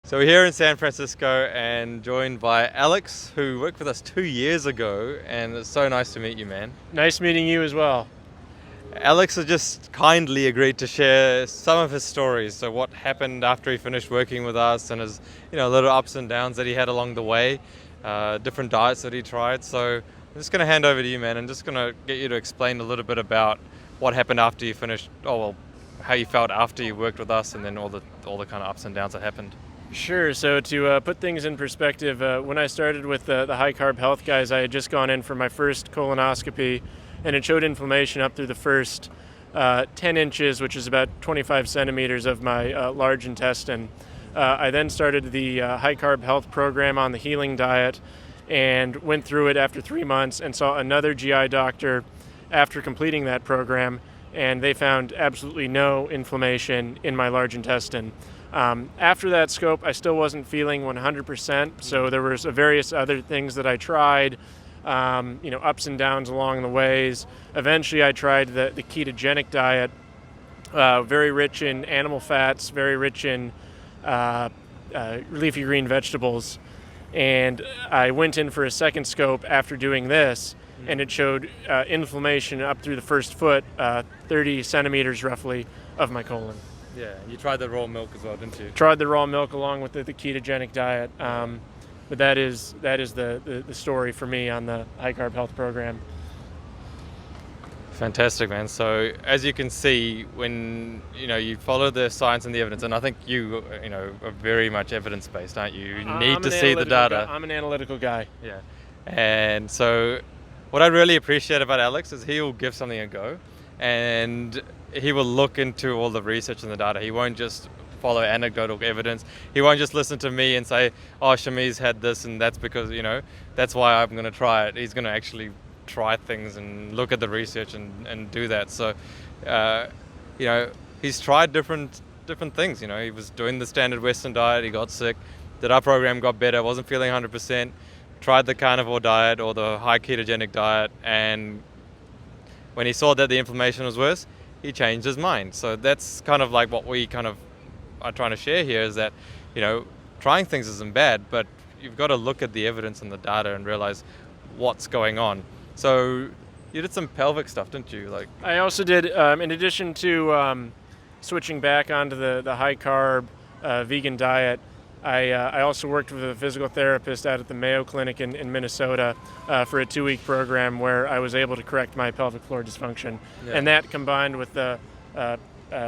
So we're here in San Francisco and joined by Alex, who worked with us 2 years ago, and it's so nice to meet you, man. Nice meeting you as well. Alex has just kindly agreed to share some of his stories, so what happened after he finished working with us and his, little ups and downs that he had along the way, different diets that he tried. So I'm just going to hand over to you, man, and just going to get you to explain a little bit about what happened after you finished, how you felt after you worked with us, and then all the kind of ups and downs that happened. Sure. So to put things in perspective, when I started with the high carb health guys, I had just gone in for my first colonoscopy, and it showed inflammation up through the first 10 inches, which is about 25 centimeters of my large intestine. I then started the high carb health program on the healing diet and went through it after 3 months and saw another GI doctor after completing that program, and they found absolutely no inflammation in my large intestine. After that scope, I still wasn't feeling 100%, so there was various other things that I tried, ups and downs along the ways. Eventually, I tried the ketogenic diet, very rich in animal fats, very rich in leafy green vegetables, and I went in for a second scope after doing this, and it showed inflammation up through the first foot, 30 centimeters roughly, of my colon. Yeah, you tried the raw milk as well, didn't you? Tried the raw milk along with the ketogenic diet, but that is the story for me on the high carb health program. Fantastic, man. So as you can see, when you follow the science and the evidence, and I think you are very much evidence based, aren't you? You need to see the data. I'm an analytical guy. Yeah, and so what I really appreciate about Alex is he will give something a go, and he will look into all the research and the data. He won't just follow anecdotal evidence. He won't just listen to me and say, oh, Shamiz had this and that's because, that's why I'm going to try it. He's going to actually try things and look at the research and do that. So, he's tried different things. He was doing the standard Western diet. He got sick. Did our program, got better, wasn't feeling 100%. Tried the carnivore diet or the high ketogenic diet. And when he saw that the inflammation was worse, he changed his mind. So that's kind of like what we kind of are trying to share here, is that trying things isn't bad, but you've got to look at the evidence and the data and realize what's going on. So you did some pelvic stuff, didn't you? I also did, in addition to switching back onto the high carb vegan diet, I also worked with a physical therapist out at the Mayo Clinic in Minnesota for a 2-week program where I was able to correct my pelvic floor dysfunction. Yeah. And that combined with the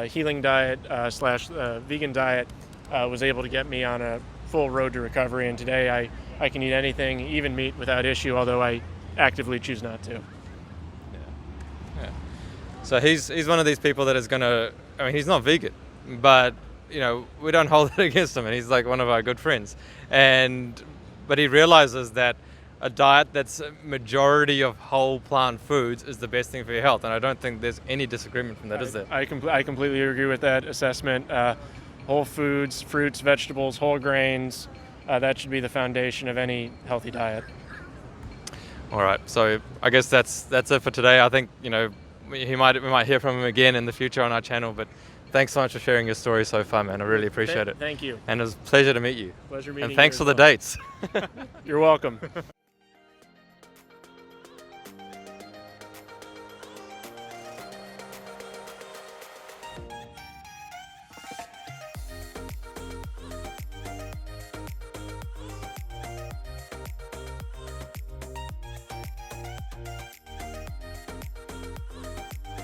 healing diet slash vegan diet was able to get me on a full road to recovery. And today I can eat anything, even meat, without issue, although I actively choose not to. Yeah. So he's one of these people that is going to, he's not vegan, but we don't hold it against him, and he's like one of our good friends. But he realizes that a diet that's a majority of whole plant foods is the best thing for your health, and I don't think there's any disagreement from that, is there? I completely agree with that assessment. Whole foods, fruits, vegetables, whole grains, that should be the foundation of any healthy diet. All right, so I guess that's it for today. I think we might hear from him again in the future on our channel, but thanks so much for sharing your story so far, man. I really appreciate it. Thank you. And it was a pleasure to meet you. Pleasure meeting you. And thanks for the dates. You're welcome.